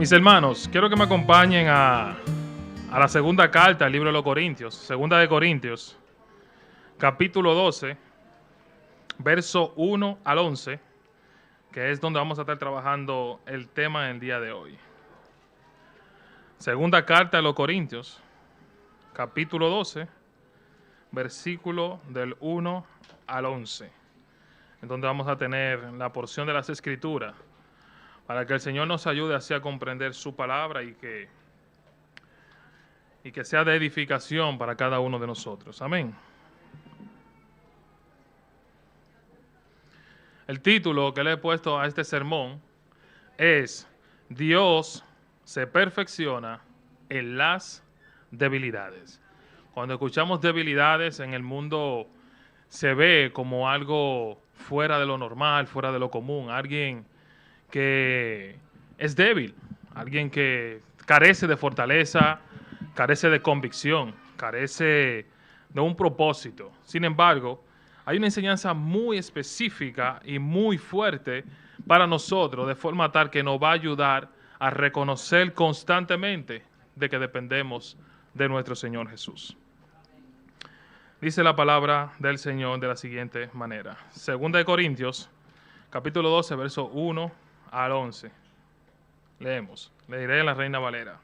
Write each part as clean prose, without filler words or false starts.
Mis hermanos, quiero que me acompañen a la segunda carta del libro de los Corintios, segunda de Corintios, capítulo 12, verso 1 al 11, que es donde vamos a estar trabajando el tema en el día de hoy. Segunda carta de los Corintios, capítulo 12, versículo del 1 al 11, en donde vamos a tener la porción de las Escrituras, para que el Señor nos ayude así a comprender su palabra y que sea de edificación para cada uno de nosotros. Amén. El título que le he puesto a este sermón es Dios se perfecciona en las debilidades. Cuando escuchamos debilidades en el mundo se ve como algo fuera de lo normal, fuera de lo común, alguien que es débil, alguien que carece de fortaleza, carece de convicción, carece de un propósito. Sin embargo, hay una enseñanza muy específica y muy fuerte para nosotros, de forma tal que nos va a ayudar a reconocer constantemente de que dependemos de nuestro Señor Jesús. Dice la palabra del Señor de la siguiente manera. Segunda de Corintios, capítulo 12, verso 1 al 11. Leemos. Leeré en la Reina Valera.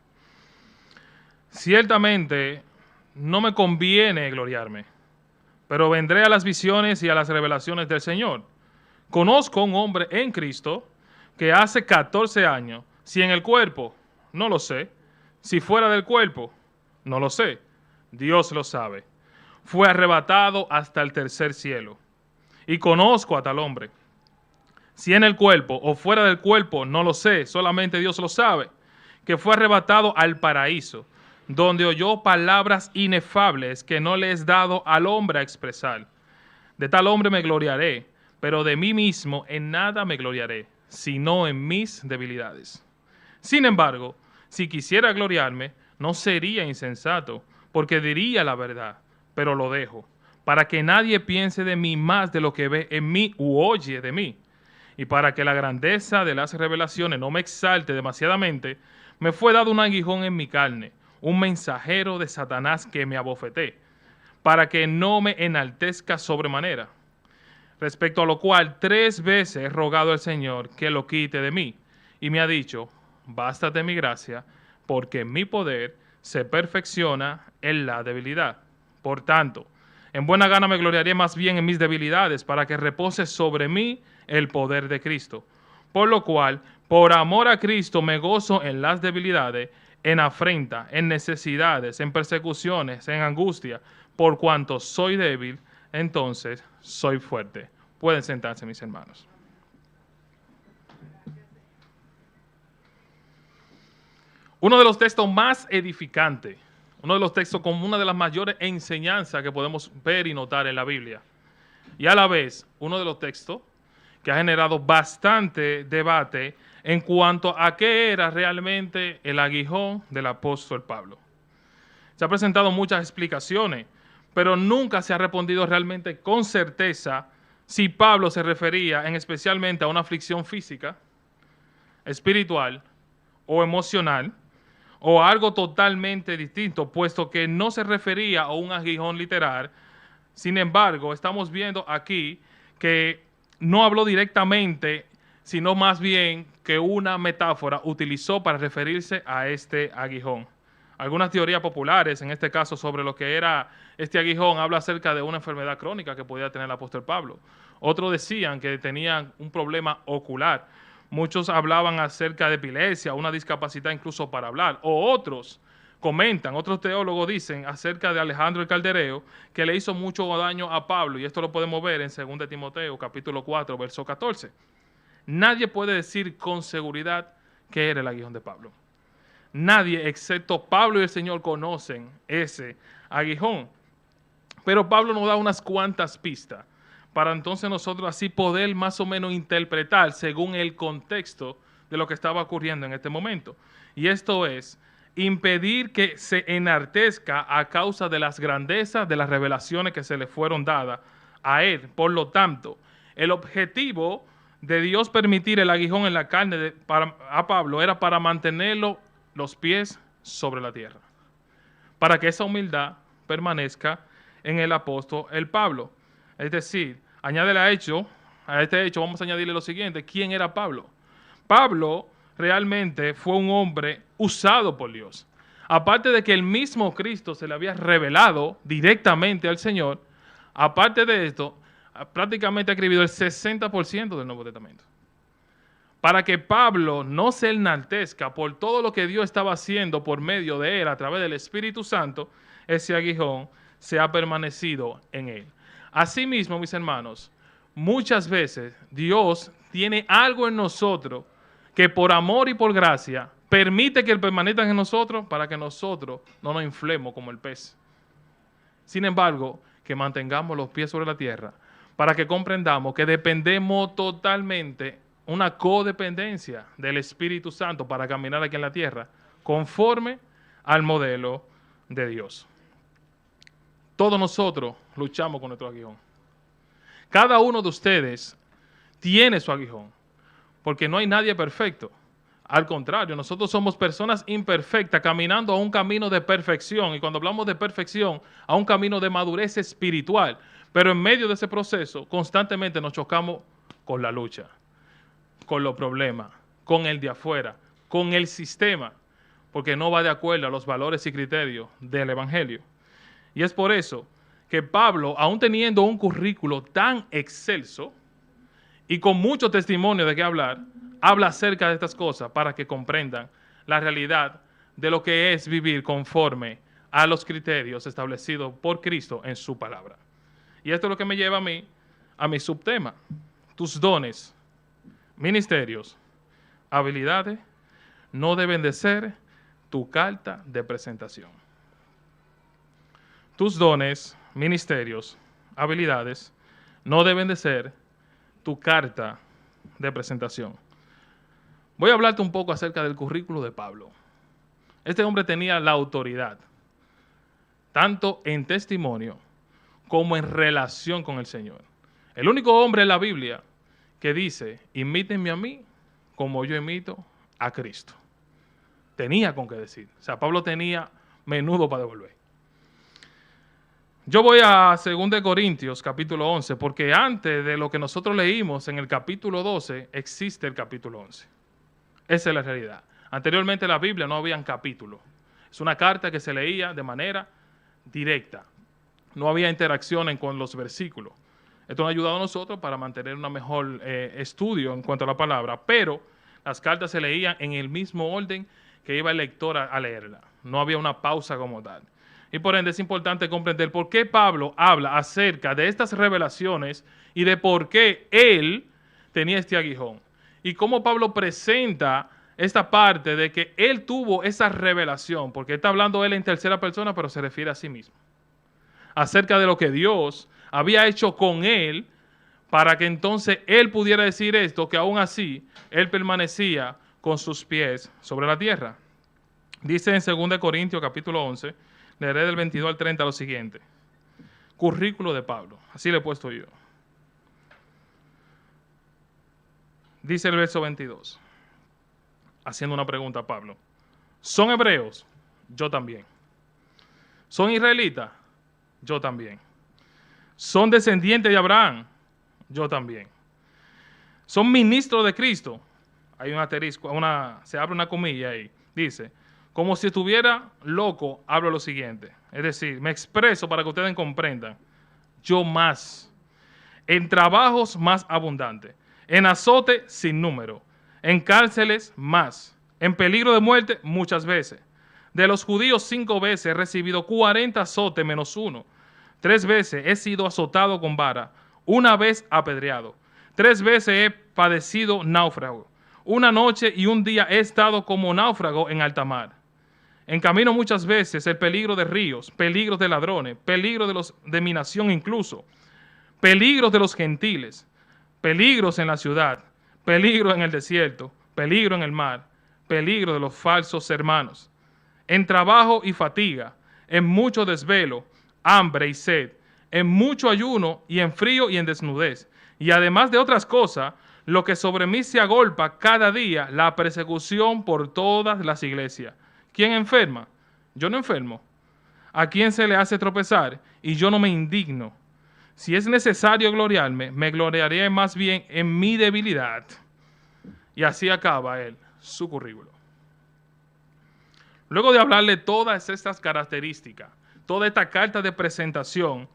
Ciertamente no me conviene gloriarme, pero vendré a las visiones y a las revelaciones del Señor. Conozco a un hombre en Cristo que hace 14 años, si en el cuerpo, no lo sé, si fuera del cuerpo, no lo sé, Dios lo sabe. Fue arrebatado hasta el tercer cielo. Y conozco a tal hombre. Si en el cuerpo o fuera del cuerpo, no lo sé, solamente Dios lo sabe, que fue arrebatado al paraíso, donde oyó palabras inefables que no le es dado al hombre a expresar. De tal hombre me gloriaré, pero de mí mismo en nada me gloriaré, sino en mis debilidades. Sin embargo, si quisiera gloriarme, no sería insensato, porque diría la verdad, pero lo dejo, para que nadie piense de mí más de lo que ve en mí u oye de mí. Y para que la grandeza de las revelaciones no me exalte demasiadamente, me fue dado un aguijón en mi carne, un mensajero de Satanás que me abofeté, para que no me enaltezca sobremanera. Respecto a lo cual 3 veces he rogado al Señor que lo quite de mí, y me ha dicho, bástate mi gracia, porque mi poder se perfecciona en la debilidad. Por tanto, en buena gana me gloriaré más bien en mis debilidades, para que repose sobre mí el poder de Cristo. Por lo cual, por amor a Cristo me gozo en las debilidades, en afrenta, en necesidades, en persecuciones, en angustia. Por cuanto soy débil, entonces soy fuerte. Pueden sentarse, mis hermanos. Uno de los textos más edificantes, uno de los textos con una de las mayores enseñanzas que podemos ver y notar en la Biblia. Y a la vez, uno de los textos que ha generado bastante debate en cuanto a qué era realmente el aguijón del apóstol Pablo. Se han presentado muchas explicaciones, pero nunca se ha respondido realmente con certeza si Pablo se refería especialmente a una aflicción física, espiritual o emocional, o algo totalmente distinto, puesto que no se refería a un aguijón literal. Sin embargo, estamos viendo aquí que no habló directamente, sino más bien que una metáfora utilizó para referirse a este aguijón. Algunas teorías populares, en este caso sobre lo que era este aguijón, habla acerca de una enfermedad crónica que podía tener el apóstol Pablo. Otros decían que tenían un problema ocular. Muchos hablaban acerca de epilepsia, una discapacidad incluso para hablar. O otros comentan, otros teólogos dicen acerca de Alejandro el Caldereo, que le hizo mucho daño a Pablo, y esto lo podemos ver en 2 Timoteo, capítulo 4, verso 14. Nadie puede decir con seguridad qué era el aguijón de Pablo. Nadie, excepto Pablo y el Señor, conocen ese aguijón. Pero Pablo nos da unas cuantas pistas para entonces nosotros así poder más o menos interpretar según el contexto de lo que estaba ocurriendo en este momento. Y esto es impedir que se enartezca a causa de las grandezas de las revelaciones que se le fueron dadas a él. Por lo tanto, el objetivo de Dios permitir el aguijón en la carne a Pablo era para mantenerlo los pies sobre la tierra, para que esa humildad permanezca en el apóstol el Pablo. Es decir, añádele a este hecho vamos a añadirle lo siguiente: ¿quién era Pablo? Pablo realmente fue un hombre usado por Dios. Aparte de que el mismo Cristo se le había revelado directamente al Señor, aparte de esto, prácticamente ha escribido el 60% del Nuevo Testamento. Para que Pablo no se enaltezca por todo lo que Dios estaba haciendo por medio de él a través del Espíritu Santo, ese aguijón se ha permanecido en él. Asimismo, mis hermanos, muchas veces Dios tiene algo en nosotros que por amor y por gracia permite que Él permanezca en nosotros para que nosotros no nos inflemos como el pez. Sin embargo, que mantengamos los pies sobre la tierra para que comprendamos que dependemos totalmente, una codependencia del Espíritu Santo para caminar aquí en la tierra conforme al modelo de Dios. Todos nosotros luchamos con nuestro aguijón. Cada uno de ustedes tiene su aguijón, porque no hay nadie perfecto. Al contrario, nosotros somos personas imperfectas caminando a un camino de perfección. Y cuando hablamos de perfección, a un camino de madurez espiritual. Pero en medio de ese proceso, constantemente nos chocamos con la lucha, con los problemas, con el de afuera, con el sistema, porque no va de acuerdo a los valores y criterios del Evangelio. Y es por eso que Pablo, aún teniendo un currículo tan excelso y con mucho testimonio de qué hablar, habla acerca de estas cosas para que comprendan la realidad de lo que es vivir conforme a los criterios establecidos por Cristo en su palabra. Y esto es lo que me lleva a mí, a mi subtema: tus dones, ministerios, habilidades no deben de ser tu carta de presentación. Tus dones, ministerios, habilidades no deben de ser tu carta de presentación. Voy a hablarte un poco acerca del currículo de Pablo. Este hombre tenía la autoridad, tanto en testimonio como en relación con el Señor. El único hombre en la Biblia que dice: imítenme a mí como yo imito a Cristo. Tenía con qué decir. O sea, Pablo tenía menudo para devolver. Yo voy a 2 Corintios capítulo 11, porque antes de lo que nosotros leímos en el capítulo 12, existe el capítulo 11. Esa es la realidad. Anteriormente en la Biblia no habían capítulos. Es una carta que se leía de manera directa. No había interacciones con los versículos. Esto nos ha ayudado a nosotros para mantener un mejor estudio en cuanto a la palabra, pero las cartas se leían en el mismo orden que iba el lector a leerla. No había una pausa como tal. Y por ende es importante comprender por qué Pablo habla acerca de estas revelaciones y de por qué él tenía este aguijón. Y cómo Pablo presenta esta parte de que él tuvo esa revelación, porque está hablando él en tercera persona, pero se refiere a sí mismo. Acerca de lo que Dios había hecho con él, para que entonces él pudiera decir esto, que aún así él permanecía con sus pies sobre la tierra. Dice en 2 Corintios capítulo 11, leeré del 22 al 30 lo siguiente. Currículo de Pablo, así le he puesto yo. Dice el verso 22, haciendo una pregunta a Pablo. ¿Son hebreos? Yo también. ¿Son israelitas? Yo también. ¿Son descendientes de Abraham? Yo también. ¿Son ministros de Cristo? Hay un asterisco, se abre una comilla ahí. Dice: como si estuviera loco, hablo lo siguiente. Es decir, me expreso para que ustedes comprendan. Yo más. En trabajos más abundantes. En azote sin número. En cárceles más. En peligro de muerte muchas veces. De los judíos 5 veces he recibido 40 azotes menos 1. 3 veces he sido azotado con vara. 1 vez apedreado. 3 veces he padecido náufrago. 1 noche y 1 día he estado como náufrago en alta mar. En camino muchas veces el peligro de ríos, peligros de ladrones, peligros de mi nación incluso, peligros de los gentiles, peligros en la ciudad, peligro en el desierto, peligro en el mar, peligro de los falsos hermanos, en trabajo y fatiga, en mucho desvelo, hambre y sed, en mucho ayuno y en frío y en desnudez. Y además de otras cosas, lo que sobre mí se agolpa cada día, la persecución por todas las iglesias. ¿Quién enferma? Yo no enfermo. ¿A quién se le hace tropezar? Y yo no me indigno. Si es necesario gloriarme, me gloriaré más bien en mi debilidad. Y así acaba él su currículo. Luego de hablarle todas estas características, toda esta carta de presentación,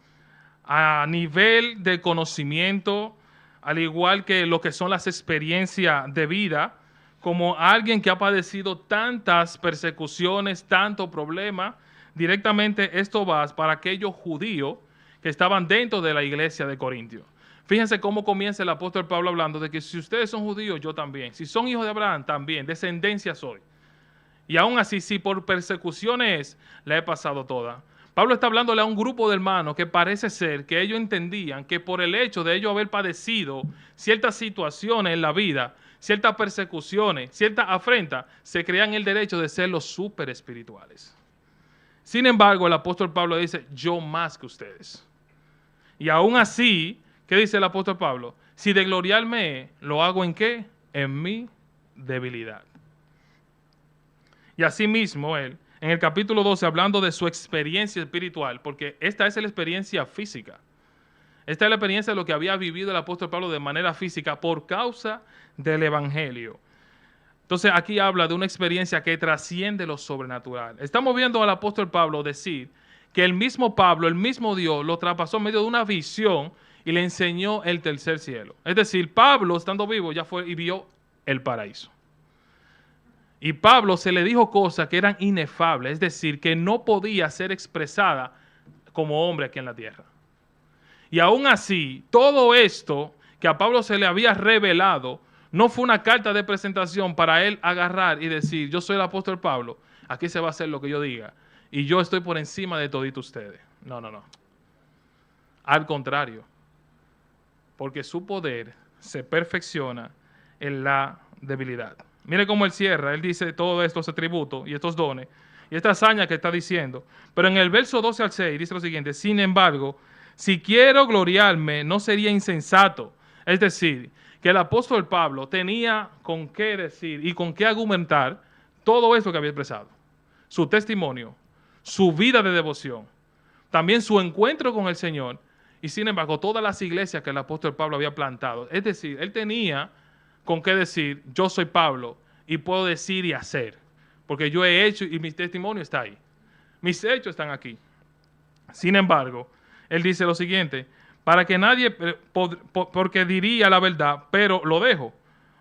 a nivel de conocimiento, al igual que lo que son las experiencias de vida, como alguien que ha padecido tantas persecuciones, tantos problemas, directamente esto va para aquellos judíos que estaban dentro de la iglesia de Corintios. Fíjense cómo comienza el apóstol Pablo hablando de que si ustedes son judíos, yo también. Si son hijos de Abraham, también. Descendencia soy. Y aún así, si por persecuciones la he pasado toda. Pablo está hablándole a un grupo de hermanos que parece ser que ellos entendían que por el hecho de ellos haber padecido ciertas situaciones en la vida, ciertas persecuciones, ciertas afrentas, se creían el derecho de ser los súper espirituales. Sin embargo, el apóstol Pablo dice, yo más que ustedes. Y aún así, ¿qué dice el apóstol Pablo? Si de gloriarme, ¿lo hago en qué? En mi debilidad. Y asimismo él, en el capítulo 12, hablando de su experiencia espiritual, porque esta es la experiencia física. Esta es la experiencia de lo que había vivido el apóstol Pablo de manera física por causa del evangelio. Entonces aquí habla de una experiencia que trasciende lo sobrenatural. Estamos viendo al apóstol Pablo decir que el mismo Pablo, el mismo Dios, lo traspasó en medio de una visión y le enseñó el tercer cielo. Es decir, Pablo, estando vivo, ya fue y vio el paraíso. Y Pablo se le dijo cosas que eran inefables, es decir, que no podía ser expresada como hombre aquí en la tierra. Y aún así, todo esto que a Pablo se le había revelado, no fue una carta de presentación para él agarrar y decir, yo soy el apóstol Pablo, aquí se va a hacer lo que yo diga, y yo estoy por encima de toditos ustedes. No, no, no. Al contrario, porque su poder se perfecciona en la debilidad. Mire cómo él cierra, él dice todos estos atributos y estos dones y esta hazaña que está diciendo. Pero en el verso 12 al 6 dice lo siguiente, sin embargo, si quiero gloriarme, no sería insensato. Es decir, que el apóstol Pablo tenía con qué decir y con qué argumentar todo esto que había expresado. Su testimonio, su vida de devoción, también su encuentro con el Señor y sin embargo todas las iglesias que el apóstol Pablo había plantado. Es decir, él tenía con qué decir, yo soy Pablo y puedo decir y hacer, porque yo he hecho y mi testimonio está ahí. Mis hechos están aquí. Sin embargo, él dice lo siguiente, para que nadie, porque diría la verdad, pero lo dejo,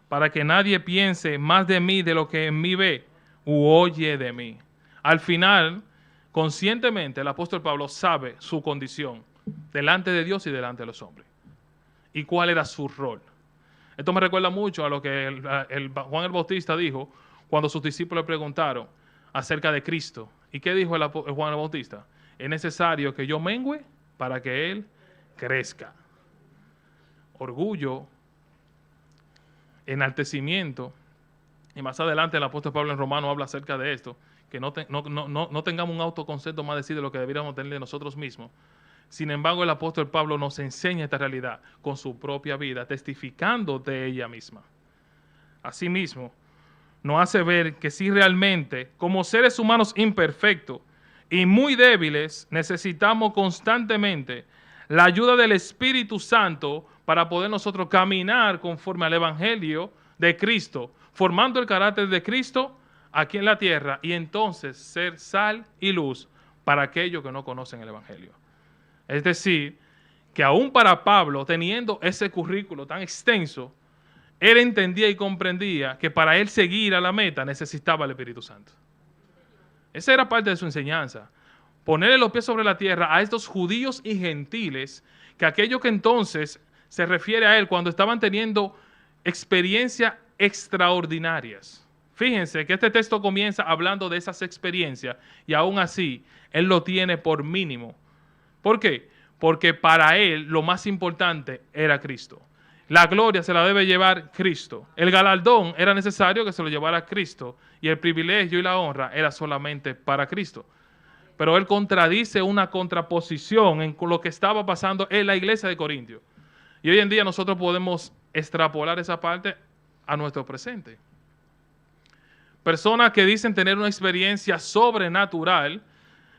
para que nadie piense más de mí de lo que en mí ve u oye de mí. Al final, conscientemente, el apóstol Pablo sabe su condición delante de Dios y delante de los hombres. ¿Y cuál era su rol? Esto me recuerda mucho a lo que Juan el Bautista dijo cuando sus discípulos le preguntaron acerca de Cristo. ¿Y qué dijo Juan el Bautista? Es necesario que yo mengüe para que Él crezca. Orgullo, enaltecimiento, y más adelante el apóstol Pablo en Romanos habla acerca de esto, que no tengamos un autoconcepto más decir de lo que deberíamos tener de nosotros mismos. Sin embargo, el apóstol Pablo nos enseña esta realidad con su propia vida, testificando de ella misma. Asimismo, nos hace ver que si realmente, como seres humanos imperfectos y muy débiles, necesitamos constantemente la ayuda del Espíritu Santo para poder nosotros caminar conforme al Evangelio de Cristo, formando el carácter de Cristo aquí en la tierra y entonces ser sal y luz para aquellos que no conocen el Evangelio. Es decir, que aún para Pablo, teniendo ese currículo tan extenso, él entendía y comprendía que para él seguir a la meta necesitaba el Espíritu Santo. Esa era parte de su enseñanza. Ponerle los pies sobre la tierra a estos judíos y gentiles, que aquellos que entonces se refiere a él cuando estaban teniendo experiencias extraordinarias. Fíjense que este texto comienza hablando de esas experiencias y aún así él lo tiene por mínimo. ¿Por qué? Porque para él lo más importante era Cristo. La gloria se la debe llevar Cristo. El galardón era necesario que se lo llevara Cristo y el privilegio y la honra era solamente para Cristo. Pero él contradice una contraposición en lo que estaba pasando en la iglesia de Corintios. Y hoy en día nosotros podemos extrapolar esa parte a nuestro presente. Personas que dicen tener una experiencia sobrenatural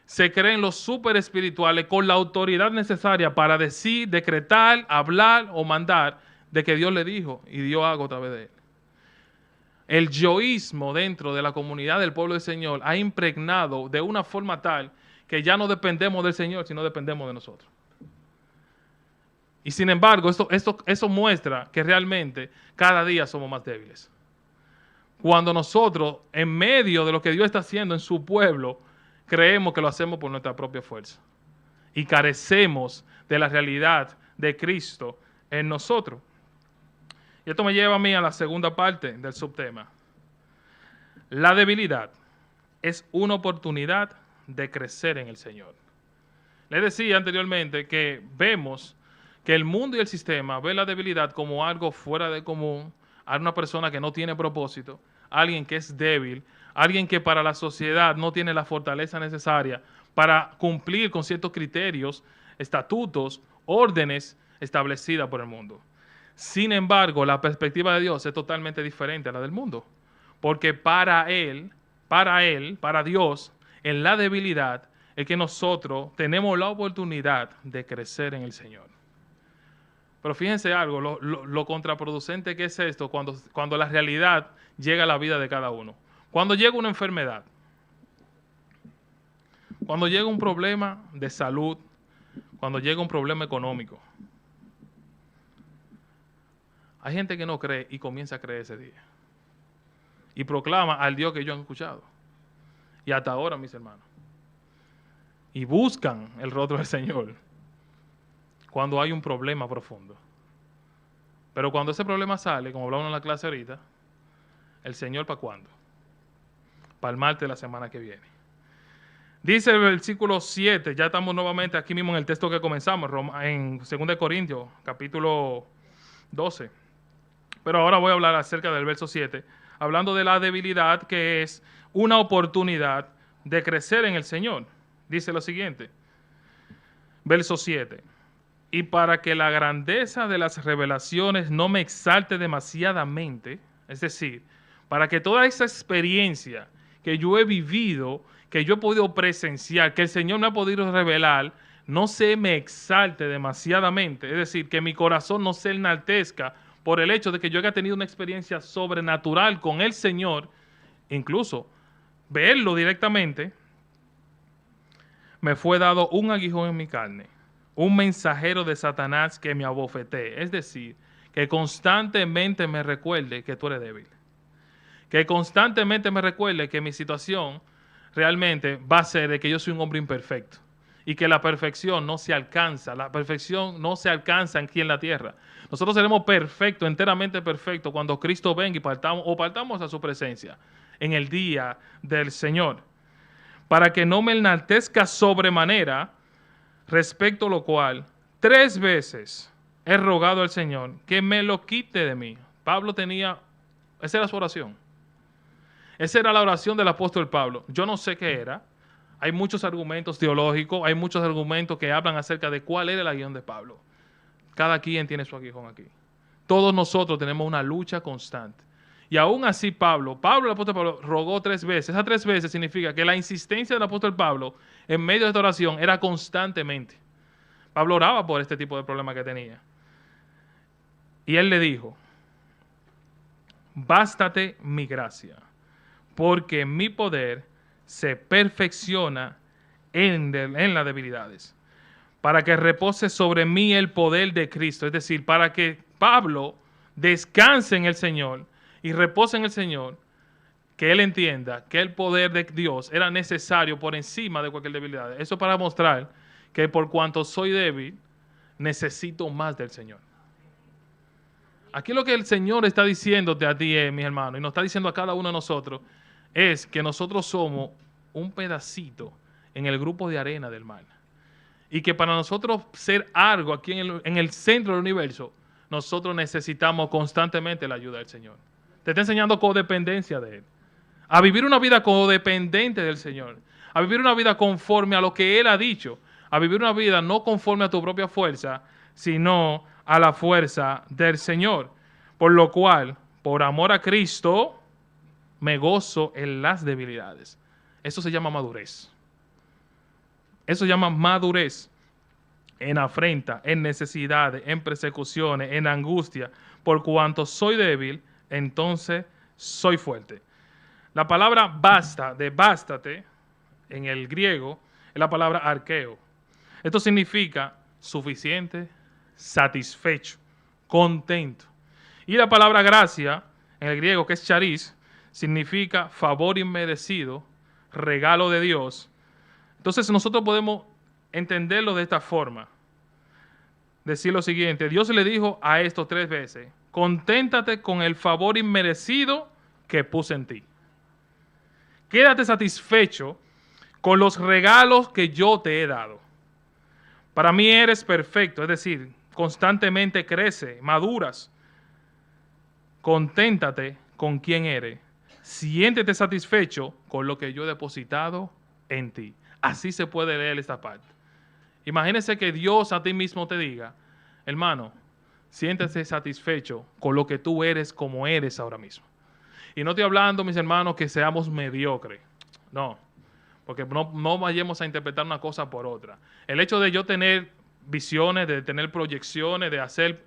se creen los super espirituales con la autoridad necesaria para decir, decretar, hablar o mandar de que Dios le dijo y Dios haga a través de él. El yoísmo dentro de la comunidad del pueblo del Señor ha impregnado de una forma tal que ya no dependemos del Señor, sino dependemos de nosotros. Y sin embargo, eso muestra que realmente cada día somos más débiles. Cuando nosotros, en medio de lo que Dios está haciendo en su pueblo, creemos que lo hacemos por nuestra propia fuerza y carecemos de la realidad de Cristo en nosotros. Y esto me lleva a mí a la segunda parte del subtema. La debilidad es una oportunidad de crecer en el Señor. Les decía anteriormente que vemos que el mundo y el sistema ven la debilidad como algo fuera de común, a una persona que no tiene propósito, alguien que es débil, alguien que para la sociedad no tiene la fortaleza necesaria para cumplir con ciertos criterios, estatutos, órdenes establecidas por el mundo. Sin embargo, la perspectiva de Dios es totalmente diferente a la del mundo, porque para Dios, en la debilidad es que nosotros tenemos la oportunidad de crecer en el Señor. Pero fíjense algo, lo contraproducente que es esto cuando la realidad llega a la vida de cada uno. Cuando llega una enfermedad, cuando llega un problema de salud, cuando llega un problema económico, hay gente que no cree y comienza a creer ese día. Y proclama al Dios que ellos han escuchado. Y hasta ahora, mis hermanos. Y buscan el rostro del Señor cuando hay un problema profundo. Pero cuando ese problema sale, como hablamos en la clase ahorita, ¿el Señor para cuándo? Para el martes de la semana que viene. Dice el versículo 7, ya estamos nuevamente aquí mismo en el texto que comenzamos, en 2 Corintios, capítulo 12. Pero ahora voy a hablar acerca del verso 7, hablando de la debilidad que es una oportunidad de crecer en el Señor. Dice lo siguiente, verso 7. Y para que la grandeza de las revelaciones no me exalte demasiadamente, es decir, para que toda esa experiencia que yo he vivido, que yo he podido presenciar, que el Señor me ha podido revelar, no se me exalte demasiadamente, es decir, que mi corazón no se enaltezca por el hecho de que yo haya tenido una experiencia sobrenatural con el Señor, incluso verlo directamente, me fue dado un aguijón en mi carne, un mensajero de Satanás que me abofetee, es decir, que constantemente me recuerde que tú eres débil, que constantemente me recuerde que mi situación realmente va a ser de que yo soy un hombre imperfecto y que la perfección no se alcanza aquí en la tierra. Nosotros seremos perfectos, enteramente perfectos, cuando Cristo venga y partamos a su presencia en el día del Señor, para que no me enaltezca sobremanera, respecto a lo cual 3 veces he rogado al Señor que me lo quite de mí. Esa era su oración. Esa era la oración del apóstol Pablo. Yo no sé qué era. Hay muchos argumentos teológicos, hay muchos argumentos que hablan acerca de cuál era el aguijón de Pablo. Cada quien tiene su aguijón aquí. Todos nosotros tenemos una lucha constante. Y aún así el apóstol Pablo, rogó 3 veces. Esas 3 veces significa que la insistencia del apóstol Pablo en medio de esta oración era constantemente. Pablo oraba por este tipo de problemas que tenía. Y él le dijo, bástate mi gracia, porque mi poder se perfecciona en las debilidades, para que repose sobre mí el poder de Cristo. Es decir, para que Pablo descanse en el Señor y repose en el Señor, que él entienda que el poder de Dios era necesario por encima de cualquier debilidad. Eso para mostrar que por cuanto soy débil, necesito más del Señor. Aquí lo que el Señor está diciéndote a ti, mis hermanos, y nos está diciendo a cada uno de nosotros, es que nosotros somos un pedacito en el grupo de arena del mar. Y que para nosotros ser algo aquí en el centro del universo, nosotros necesitamos constantemente la ayuda del Señor. Te está enseñando codependencia de Él. A vivir una vida codependiente del Señor. A vivir una vida conforme a lo que Él ha dicho. A vivir una vida no conforme a tu propia fuerza, sino a la fuerza del Señor. Por lo cual, por amor a Cristo, me gozo en las debilidades. Eso se llama madurez. Eso se llama madurez. En afrenta, en necesidades, en persecuciones, en angustia. Por cuanto soy débil, entonces soy fuerte. La palabra basta, de bástate, en el griego, es la palabra arqueo. Esto significa suficiente, satisfecho, contento. Y la palabra gracia, en el griego, que es charis, significa favor inmerecido, regalo de Dios. Entonces nosotros podemos entenderlo de esta forma. Decir lo siguiente, Dios le dijo a estos 3 veces, conténtate con el favor inmerecido que puse en ti. Quédate satisfecho con los regalos que yo te he dado. Para mí eres perfecto, es decir, constantemente crece, maduras. Conténtate con quien eres. Siéntete satisfecho con lo que yo he depositado en ti. Así se puede leer esta parte. Imagínese que Dios a ti mismo te diga, hermano, siéntese satisfecho con lo que tú eres como eres ahora mismo. Y no estoy hablando, mis hermanos, que seamos mediocres. No, porque no vayamos a interpretar una cosa por otra. El hecho de yo tener visiones, de tener proyecciones, de hacer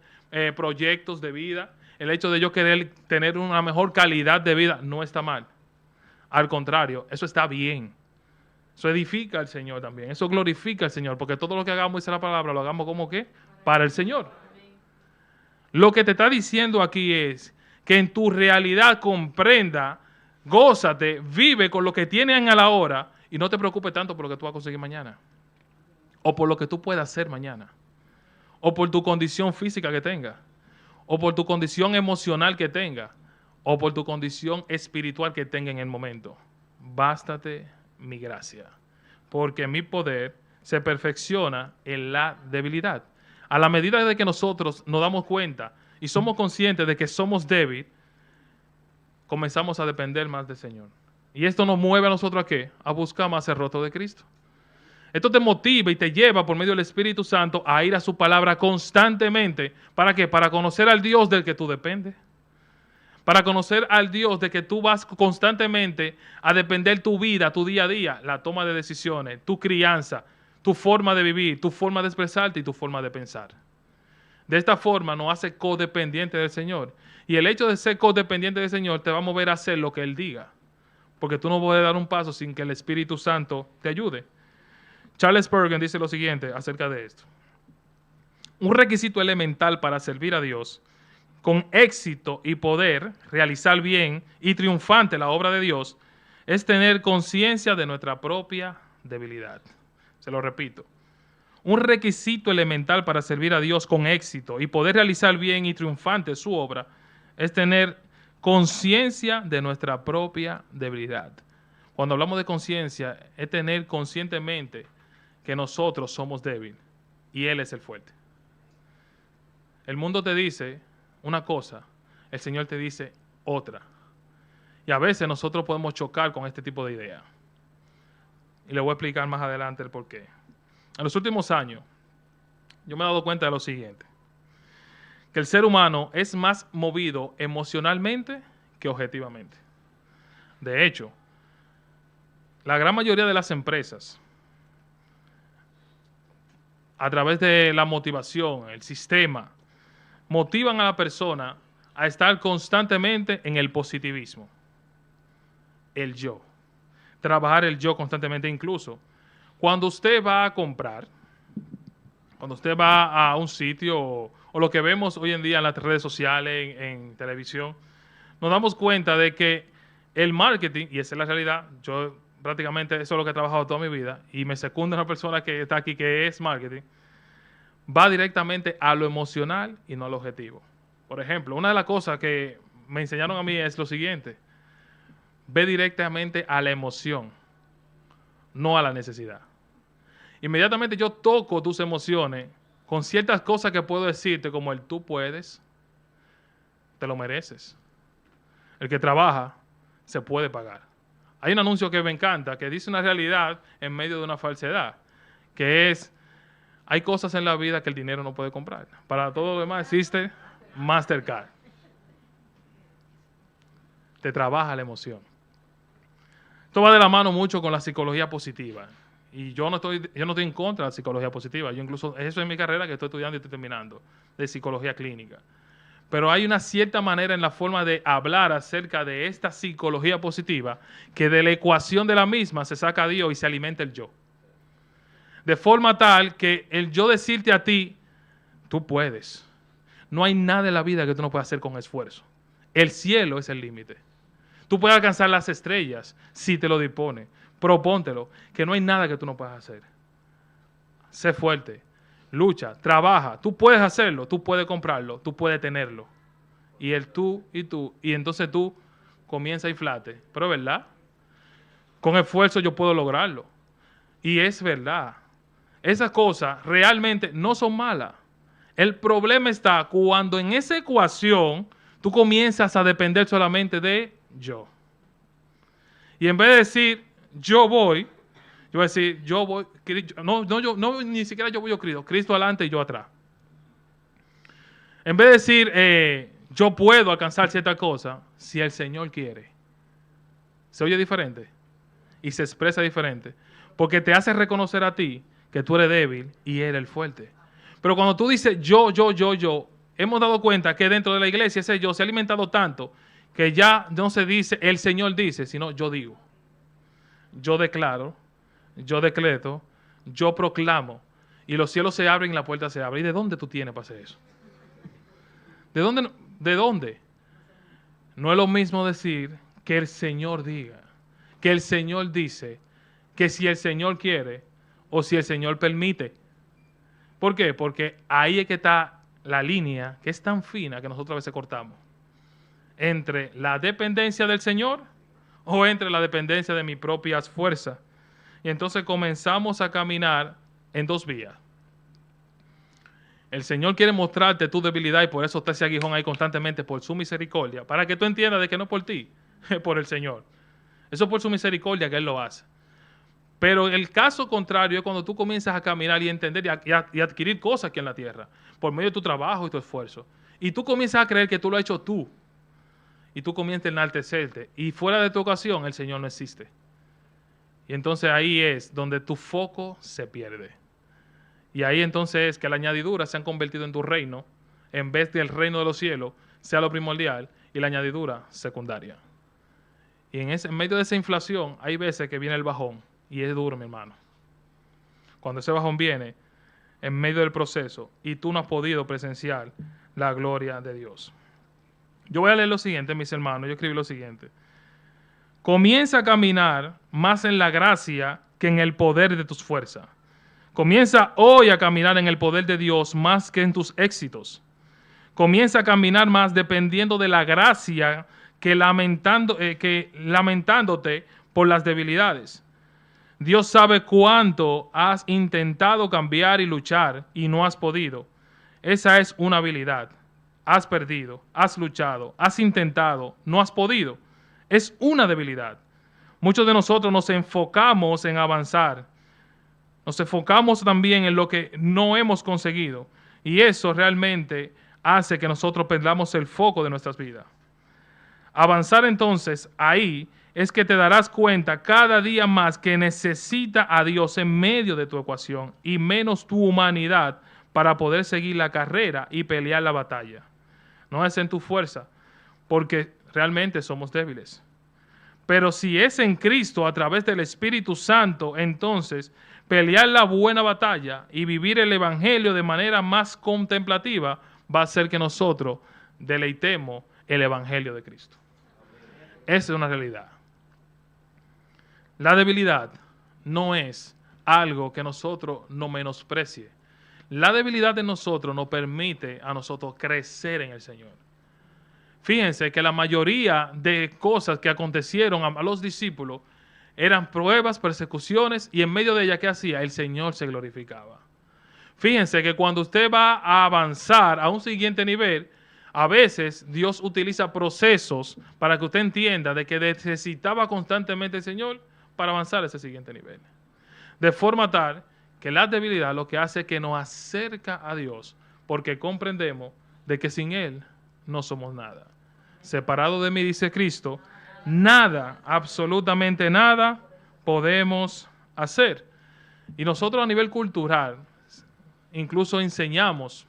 proyectos de vida, el hecho de yo querer tener una mejor calidad de vida, no está mal. Al contrario, eso está bien. Eso edifica al Señor también. Eso glorifica al Señor. Porque todo lo que hagamos, dice la palabra, lo hagamos como ¿qué? Para el Señor. Lo que te está diciendo aquí es que en tu realidad comprenda, gózate, vive con lo que tienen a la hora y no te preocupes tanto por lo que tú vas a conseguir mañana. O por lo que tú puedas hacer mañana. O por tu condición física que tengas. O por tu condición emocional que tengas. O por tu condición espiritual que tenga en el momento. Bástate mi gracia, porque mi poder se perfecciona en la debilidad. A la medida de que nosotros nos damos cuenta y somos conscientes de que somos débiles, comenzamos a depender más del Señor. Y esto nos mueve a nosotros ¿a qué? A buscar más el rostro de Cristo. Esto te motiva y te lleva por medio del Espíritu Santo a ir a su palabra constantemente. ¿Para qué? Para conocer al Dios del que tú dependes. Para conocer al Dios de que tú vas constantemente a depender tu vida, tu día a día, la toma de decisiones, tu crianza, tu forma de vivir, tu forma de expresarte y tu forma de pensar. De esta forma nos hace codependiente del Señor. Y el hecho de ser codependiente del Señor te va a mover a hacer lo que Él diga. Porque tú no puedes dar un paso sin que el Espíritu Santo te ayude. Charles Spurgeon dice lo siguiente acerca de esto. Un requisito elemental para servir a Dios con éxito y poder realizar bien y triunfante la obra de Dios, es tener conciencia de nuestra propia debilidad. Se lo repito. Un requisito elemental para servir a Dios con éxito y poder realizar bien y triunfante su obra es tener conciencia de nuestra propia debilidad. Cuando hablamos de conciencia, es tener conscientemente que nosotros somos débiles y Él es el fuerte. El mundo te dice una cosa, el Señor te dice otra. Y a veces nosotros podemos chocar con este tipo de ideas. Y le voy a explicar más adelante el porqué. En los últimos años, yo me he dado cuenta de lo siguiente. Que el ser humano es más movido emocionalmente que objetivamente. De hecho, la gran mayoría de las empresas, a través de la motivación, el sistema, motivan a la persona a estar constantemente en el positivismo. El yo. Trabajar el yo constantemente. Incluso cuando usted va a comprar, cuando usted va a un sitio o lo que vemos hoy en día en las redes sociales, en televisión, nos damos cuenta de que el marketing, y esa es la realidad, yo prácticamente eso es lo que he trabajado toda mi vida y me secunda una persona que está aquí que es marketing, va directamente a lo emocional y no al objetivo. Por ejemplo, una de las cosas que me enseñaron a mí es lo siguiente. Ve directamente a la emoción, no a la necesidad. Inmediatamente yo toco tus emociones con ciertas cosas que puedo decirte, como el tú puedes, te lo mereces. El que trabaja se puede pagar. Hay un anuncio que me encanta, que dice una realidad en medio de una falsedad, que es: Hay cosas en la vida que el dinero no puede comprar. Para todo lo demás existe Mastercard. Te trabaja la emoción. Esto va de la mano mucho con la psicología positiva. Y yo no estoy en contra de la psicología positiva. Yo incluso, eso es mi carrera que estoy estudiando y estoy terminando, de psicología clínica. Pero hay una cierta manera en la forma de hablar acerca de esta psicología positiva que de la ecuación de la misma se saca a Dios y se alimenta el yo. De forma tal que el yo decirte a ti, tú puedes. No hay nada en la vida que tú no puedas hacer con esfuerzo. El cielo es el límite. Tú puedes alcanzar las estrellas si te lo dispone. Propóntelo, que no hay nada que tú no puedas hacer. Sé fuerte, lucha, trabaja. Tú puedes hacerlo, tú puedes comprarlo, tú puedes tenerlo. Y el tú, y entonces tú comienza a inflarte. Pero es verdad, con esfuerzo yo puedo lograrlo. Y es verdad. Esas cosas realmente no son malas. El problema está cuando en esa ecuación tú comienzas a depender solamente de yo. Y en vez de decir, yo voy a decir, yo voy, no, ni siquiera yo voy a Cristo, Cristo adelante y yo atrás. En vez de decir, yo puedo alcanzar cierta cosa, si el Señor quiere. Se oye diferente y se expresa diferente, porque te hace reconocer a ti que tú eres débil y Él el fuerte. Pero cuando tú dices yo, hemos dado cuenta que dentro de la iglesia ese yo se ha alimentado tanto que ya no se dice el Señor dice, sino yo digo. Yo declaro, yo decreto, yo proclamo, y los cielos se abren y la puerta se abre. ¿Y de dónde tú tienes para hacer eso? ¿De dónde? ¿De dónde? No es lo mismo decir que el Señor diga, que el Señor dice, que si el Señor quiere o si el Señor permite. ¿Por qué? Porque ahí es que está la línea que es tan fina que nosotros a veces cortamos. Entre la dependencia del Señor o entre la dependencia de mis propias fuerzas. Y entonces comenzamos a caminar en dos vías. El Señor quiere mostrarte tu debilidad y por eso está ese aguijón ahí constantemente por su misericordia, para que tú entiendas de que no es por ti, es por el Señor. Eso es por su misericordia que Él lo hace. Pero el caso contrario es cuando tú comienzas a caminar y entender y adquirir cosas aquí en la tierra, por medio de tu trabajo y tu esfuerzo. Y tú comienzas a creer que tú lo has hecho tú. Y tú comienzas a enaltecerte. Y fuera de tu ocasión, el Señor no existe. Y entonces ahí es donde tu foco se pierde. Y ahí entonces es que las añadiduras se han convertido en tu reino, en vez del reino de los cielos, sea lo primordial, y la añadidura secundaria. Y en medio de esa inflación, hay veces que viene el bajón. Y es duro, mi hermano. Cuando ese bajón viene, en medio del proceso, y tú no has podido presenciar la gloria de Dios. Yo voy a leer lo siguiente, mis hermanos. Yo escribí lo siguiente. Comienza a caminar más en la gracia que en el poder de tus fuerzas. Comienza hoy a caminar en el poder de Dios más que en tus éxitos. Comienza a caminar más dependiendo de la gracia que lamentándote por las debilidades. Dios sabe cuánto has intentado cambiar y luchar y no has podido. Esa es una habilidad. Has perdido, has luchado, has intentado, no has podido. Es una debilidad. Muchos de nosotros nos enfocamos en avanzar. Nos enfocamos también en lo que no hemos conseguido. Y eso realmente hace que nosotros perdamos el foco de nuestras vidas. Avanzar entonces ahí es que te darás cuenta cada día más que necesita a Dios en medio de tu ecuación y menos tu humanidad para poder seguir la carrera y pelear la batalla. No es en tu fuerza, porque realmente somos débiles. Pero si es en Cristo a través del Espíritu Santo, entonces pelear la buena batalla y vivir el Evangelio de manera más contemplativa va a hacer que nosotros deleitemos el Evangelio de Cristo. Esa es una realidad. La debilidad no es algo que nosotros no menosprecie. La debilidad de nosotros nos permite a nosotros crecer en el Señor. Fíjense que la mayoría de cosas que acontecieron a los discípulos eran pruebas, persecuciones, y en medio de ellas, ¿qué hacía? El Señor se glorificaba. Fíjense que cuando usted va a avanzar a un siguiente nivel, a veces Dios utiliza procesos para que usted entienda de que necesitaba constantemente el Señor para avanzar a ese siguiente nivel. De forma tal que la debilidad lo que hace es que nos acerca a Dios, porque comprendemos de que sin Él no somos nada. Separado de mí, dice Cristo, nada, absolutamente nada podemos hacer. Y nosotros a nivel cultural, incluso enseñamos,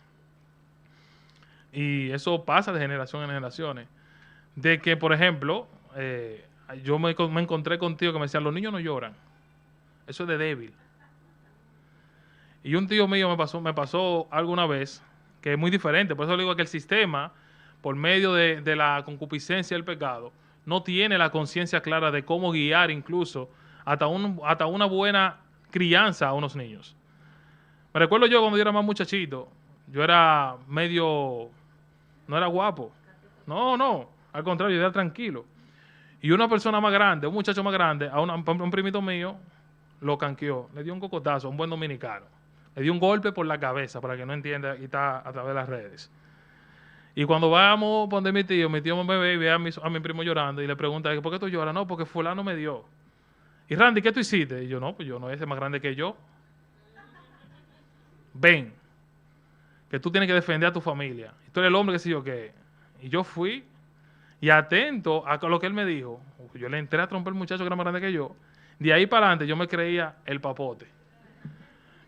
y eso pasa de generación en generaciones, de que, por ejemplo, yo me encontré contigo que me decían, los niños no lloran, eso es de débil. Y un tío mío me pasó alguna vez, que es muy diferente, por eso le digo que el sistema, por medio de la concupiscencia y el pecado, no tiene la conciencia clara de cómo guiar incluso hasta una buena crianza a unos niños. Me recuerdo yo cuando yo era más muchachito, yo era medio, no era guapo, no, al contrario, yo era tranquilo. Y una persona más grande, un muchacho más grande, a un primito mío, lo canqueó, le dio un cocotazo a un buen dominicano. Le dio un golpe por la cabeza, para que no entienda, y está a través de las redes. Y cuando vamos donde mi tío me ve y ve a mi primo llorando y le pregunta, ¿por qué tú lloras? No, porque fulano me dio. Y Randy, ¿qué tú hiciste? Y yo, no, pues yo no, ese es más grande que yo. Ven, que tú tienes que defender a tu familia. Y tú eres el hombre que sé yo qué. Y yo fui, y atento a lo que él me dijo, yo le entré a tromper al muchacho que era más grande que yo. De ahí para adelante yo me creía el papote.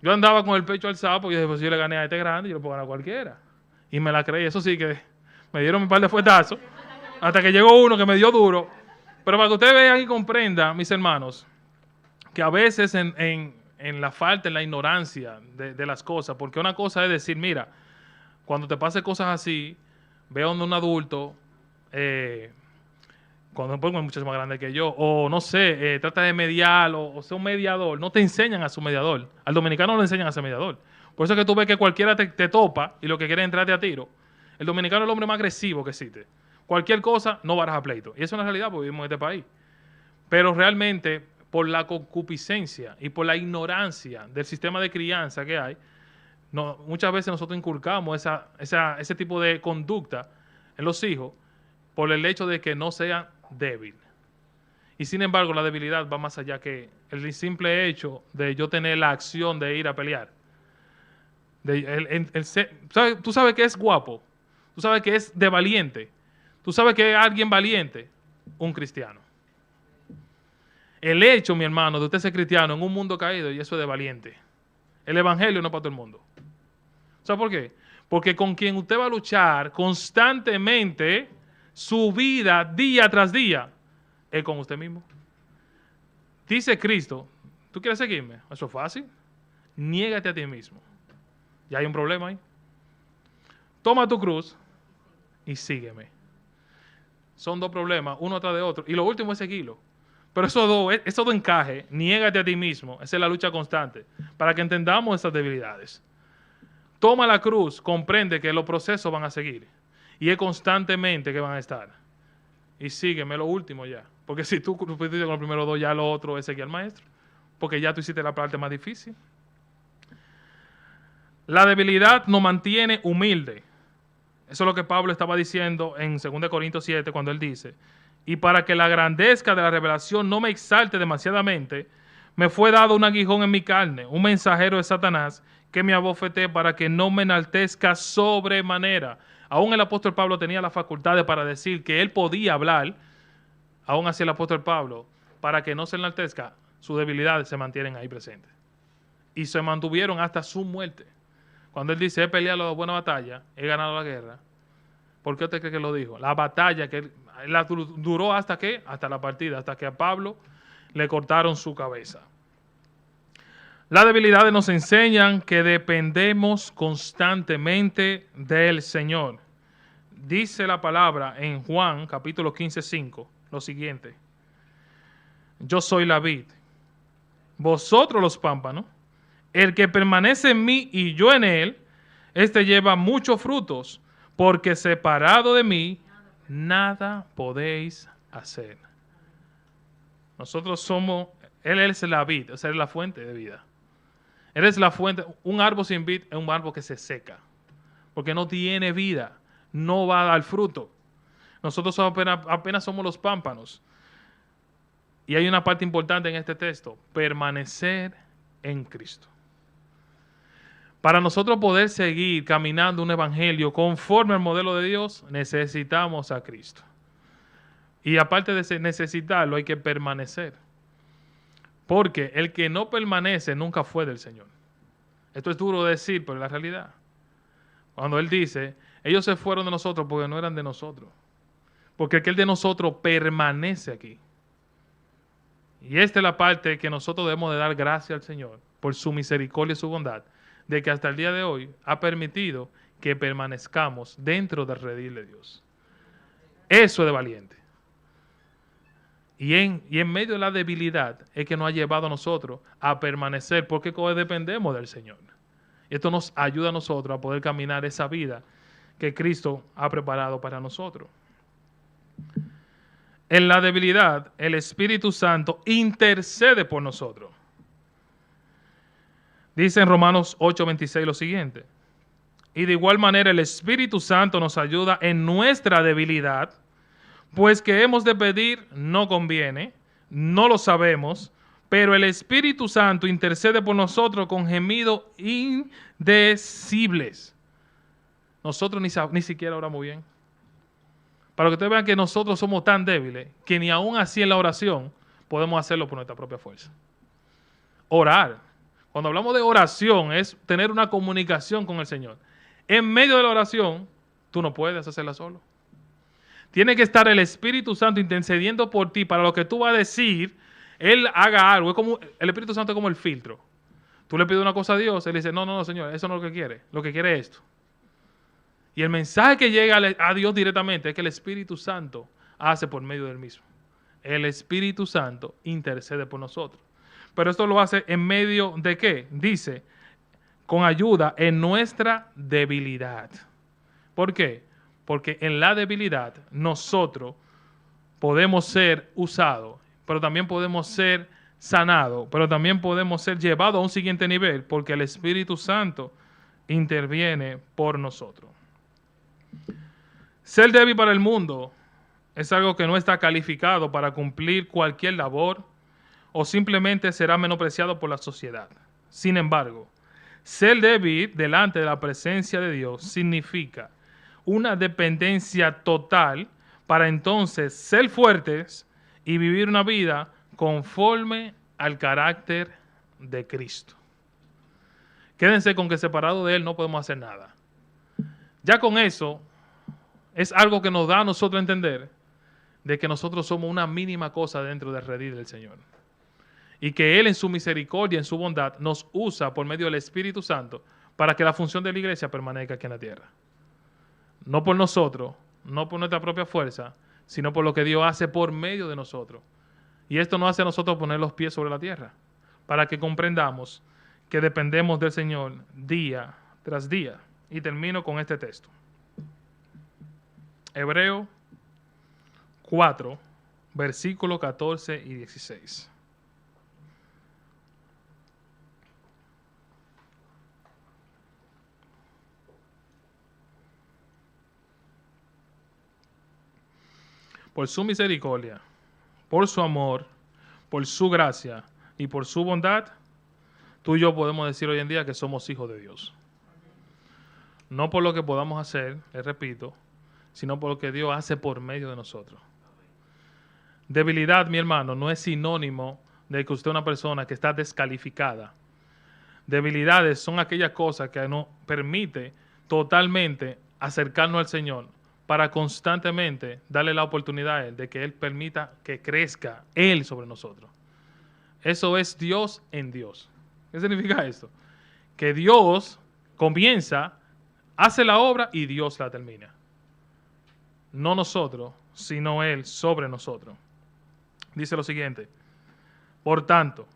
Yo andaba con el pecho alzado porque yo dije, pues yo le gané a este grande, yo le puedo ganar a cualquiera. Y me la creí, eso sí que me dieron un par de fuetazos, hasta que llegó uno que me dio duro. Pero para que ustedes vean y comprendan, mis hermanos, que a veces en la falta, en la ignorancia de las cosas, porque una cosa es decir, mira, cuando te pase cosas así, ve a un adulto, cuando me pongo un muchacho más grande que yo, o no sé, trata de mediar, o sea un mediador, no te enseñan a su mediador. Al dominicano no le enseñan a ser mediador. Por eso es que tú ves que cualquiera te topa y lo que quiere es entrarte a tiro. El dominicano es el hombre más agresivo que existe. Cualquier cosa, no baraja pleito. Y eso es una realidad porque vivimos en este país. Pero realmente, por la concupiscencia y por la ignorancia del sistema de crianza que hay, muchas veces nosotros inculcamos ese tipo de conducta en los hijos por el hecho de que no sean débiles. Y sin embargo, la debilidad va más allá que el simple hecho de yo tener la acción de ir a pelear. Tú sabes que es guapo, tú sabes que es de valiente, tú sabes que es alguien valiente, un cristiano. El hecho, mi hermano, de usted ser cristiano en un mundo caído, y eso es de valiente. El evangelio no es para todo el mundo. ¿Sabe por qué? Porque con quien usted va a luchar constantemente su vida, día tras día, es con usted mismo. Dice Cristo, ¿tú quieres seguirme? Eso es fácil. Niégate a ti mismo. Ya hay un problema ahí. Toma tu cruz y sígueme. Son dos problemas, uno atrás de otro. Y lo último es seguirlo. Pero esos dos encajes, niégate a ti mismo. Esa es la lucha constante. Para que entendamos esas debilidades. Toma la cruz, comprende que los procesos van a seguir. Y es constantemente que van a estar. Y sígueme lo último ya. Porque si tú cumpliste con los primeros dos, ya lo otro es seguir al maestro. Porque ya tú hiciste la parte más difícil. La debilidad nos mantiene humilde. Eso es lo que Pablo estaba diciendo en 2 Corintios 7 cuando él dice, y para que la grandeza de la revelación no me exalte demasiadamente, me fue dado un aguijón en mi carne, un mensajero de Satanás que me abofeté para que no me enaltezca sobremanera. Aún el apóstol Pablo tenía la facultad para decir que él podía hablar, aún así el apóstol Pablo, para que no se enaltezca, sus debilidades se mantienen ahí presentes. Y se mantuvieron hasta su muerte. Cuando él dice, he peleado la buena batalla, he ganado la guerra. ¿Por qué usted cree que lo dijo? La batalla que él duró hasta qué? Hasta la partida, hasta que a Pablo le cortaron su cabeza. Las debilidades nos enseñan que dependemos constantemente del Señor. Dice la palabra en Juan, capítulo 15:5, lo siguiente. Yo soy la vid, vosotros los pámpanos. El que permanece en mí y yo en él, este lleva muchos frutos, porque separado de mí, nada podéis hacer. Nosotros somos, Él es la vid, o sea, es la fuente de vida. Él es la fuente, un árbol sin vid es un árbol que se seca, porque no tiene vida, no va a dar fruto. Nosotros apenas somos los pámpanos. Y hay una parte importante en este texto, permanecer en Cristo. Para nosotros poder seguir caminando un evangelio conforme al modelo de Dios, necesitamos a Cristo. Y aparte de necesitarlo, hay que permanecer. Porque el que no permanece nunca fue del Señor. Esto es duro de decir, pero es la realidad. Cuando Él dice, ellos se fueron de nosotros porque no eran de nosotros. Porque aquel de nosotros permanece aquí. Y esta es la parte que nosotros debemos de dar gracias al Señor por su misericordia y su bondad, de que hasta el día de hoy ha permitido que permanezcamos dentro del redil de Dios. Eso es de valiente. Y en medio de la debilidad es que nos ha llevado a nosotros a permanecer porque dependemos del Señor. Y esto nos ayuda a nosotros a poder caminar esa vida que Cristo ha preparado para nosotros. En la debilidad, el Espíritu Santo intercede por nosotros. Dice en Romanos 8:26 lo siguiente: y de igual manera el Espíritu Santo nos ayuda en nuestra debilidad, pues que hemos de pedir no conviene, no lo sabemos, pero el Espíritu Santo intercede por nosotros con gemidos indecibles. Nosotros ni siquiera oramos bien. Para que ustedes vean que nosotros somos tan débiles que ni aún así en la oración podemos hacerlo por nuestra propia fuerza. Orar. Cuando hablamos de oración es tener una comunicación con el Señor. En medio de la oración, tú no puedes hacerla solo. Tiene que estar el Espíritu Santo intercediendo por ti para lo que tú vas a decir, Él haga algo. Es como, el Espíritu Santo es como el filtro. Tú le pides una cosa a Dios, Él dice, no, Señor, eso no es lo que quiere. Lo que quiere es esto. Y el mensaje que llega a Dios directamente es que el Espíritu Santo hace por medio del mismo. El Espíritu Santo intercede por nosotros. Pero esto lo hace en medio de ¿qué? Dice, con ayuda en nuestra debilidad. ¿Por qué? Porque en la debilidad nosotros podemos ser usados, pero también podemos ser sanados, pero también podemos ser llevados a un siguiente nivel, porque el Espíritu Santo interviene por nosotros. Ser débil para el mundo es algo que no está calificado para cumplir cualquier labor o simplemente será menospreciado por la sociedad. Sin embargo, ser débil delante de la presencia de Dios significa una dependencia total para entonces ser fuertes y vivir una vida conforme al carácter de Cristo. Quédense con que separado de Él no podemos hacer nada. Ya con eso es algo que nos da a nosotros a entender de que nosotros somos una mínima cosa dentro del redil del Señor. Y que Él en su misericordia, en su bondad, nos usa por medio del Espíritu Santo para que la función de la iglesia permanezca aquí en la tierra. No por nosotros, no por nuestra propia fuerza, sino por lo que Dios hace por medio de nosotros. Y esto nos hace a nosotros poner los pies sobre la tierra, para que comprendamos que dependemos del Señor día tras día. Y termino con este texto. Hebreos 4, versículos 14 y 16. Por su misericordia, por su amor, por su gracia y por su bondad, tú y yo podemos decir hoy en día que somos hijos de Dios. No por lo que podamos hacer, les repito, sino por lo que Dios hace por medio de nosotros. Debilidad, mi hermano, no es sinónimo de que usted es una persona que está descalificada. Debilidades son aquellas cosas que nos permite totalmente acercarnos al Señor para constantemente darle la oportunidad a Él de que Él permita que crezca Él sobre nosotros. Eso es Dios en Dios. ¿Qué significa esto? Que Dios comienza, hace la obra y Dios la termina. No nosotros, sino Él sobre nosotros. Dice lo siguiente: por tanto,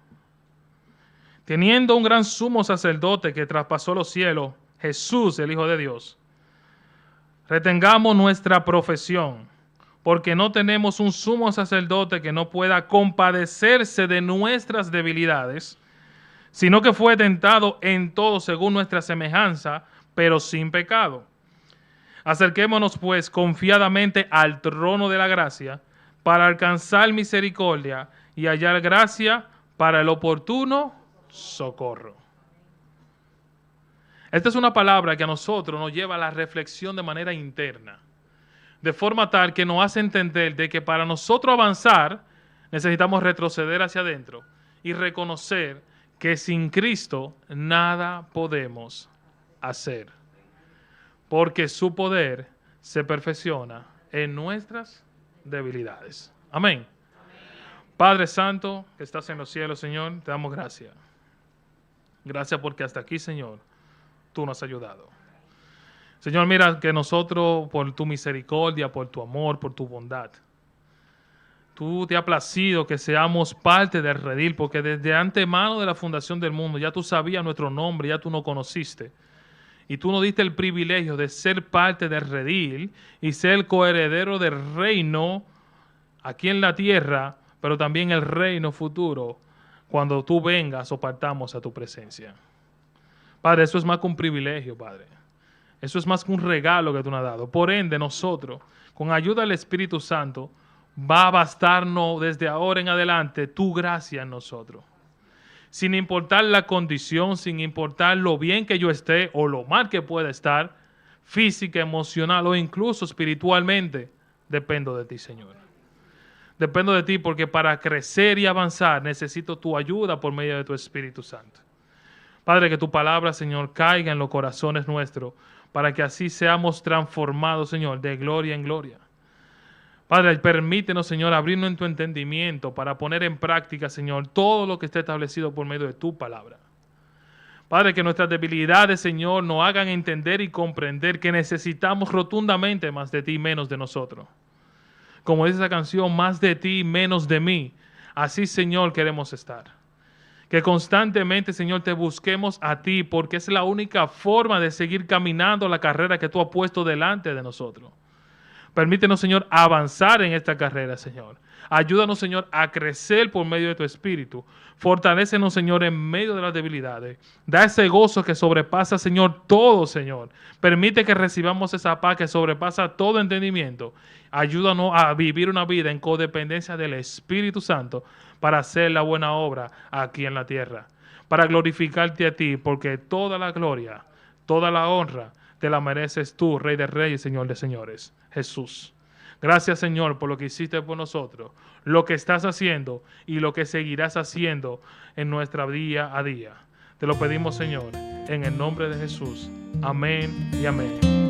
teniendo un gran sumo sacerdote que traspasó los cielos, Jesús, el Hijo de Dios, retengamos nuestra profesión, porque no tenemos un sumo sacerdote que no pueda compadecerse de nuestras debilidades, sino que fue tentado en todo según nuestra semejanza, pero sin pecado. Acerquémonos pues confiadamente al trono de la gracia para alcanzar misericordia y hallar gracia para el oportuno socorro. Esta es una palabra que a nosotros nos lleva a la reflexión de manera interna, de forma tal que nos hace entender de que para nosotros avanzar necesitamos retroceder hacia adentro y reconocer que sin Cristo nada podemos hacer, porque su poder se perfecciona en nuestras debilidades. Amén. Padre Santo, que estás en los cielos, Señor, te damos gracias. Gracias porque hasta aquí, Señor, tú nos has ayudado. Señor, mira que nosotros, por tu misericordia, por tu amor, por tu bondad, tú te has placido que seamos parte del redil, porque desde antemano de la fundación del mundo ya tú sabías nuestro nombre, ya tú nos conociste. Y tú nos diste el privilegio de ser parte del redil y ser coheredero del reino aquí en la tierra, pero también el reino futuro, cuando tú vengas o partamos a tu presencia. Padre, eso es más que un privilegio, Padre. Eso es más que un regalo que tú nos has dado. Por ende, nosotros, con ayuda del Espíritu Santo, va a bastarnos desde ahora en adelante tu gracia en nosotros. Sin importar la condición, sin importar lo bien que yo esté o lo mal que pueda estar, física, emocional o incluso espiritualmente, dependo de ti, Señor. Dependo de ti porque para crecer y avanzar necesito tu ayuda por medio de tu Espíritu Santo. Padre, que tu palabra, Señor, caiga en los corazones nuestros para que así seamos transformados, Señor, de gloria en gloria. Padre, permítenos, Señor, abrirnos en tu entendimiento para poner en práctica, Señor, todo lo que esté establecido por medio de tu palabra. Padre, que nuestras debilidades, Señor, nos hagan entender y comprender que necesitamos rotundamente más de ti, menos de nosotros. Como dice esa canción, más de ti, menos de mí. Así, Señor, queremos estar. Que constantemente, Señor, te busquemos a ti, porque es la única forma de seguir caminando la carrera que tú has puesto delante de nosotros. Permítenos, Señor, avanzar en esta carrera, Señor. Ayúdanos, Señor, a crecer por medio de tu Espíritu. Fortalécenos, Señor, en medio de las debilidades. Da ese gozo que sobrepasa, Señor, todo, Señor. Permite que recibamos esa paz que sobrepasa todo entendimiento. Ayúdanos a vivir una vida en codependencia del Espíritu Santo para hacer la buena obra aquí en la tierra. Para glorificarte a ti, porque toda la gloria, toda la honra, te la mereces tú, Rey de Reyes, Señor de Señores, Jesús. Gracias, Señor, por lo que hiciste por nosotros, lo que estás haciendo y lo que seguirás haciendo en nuestra día a día. Te lo pedimos, Señor, en el nombre de Jesús. Amén y amén.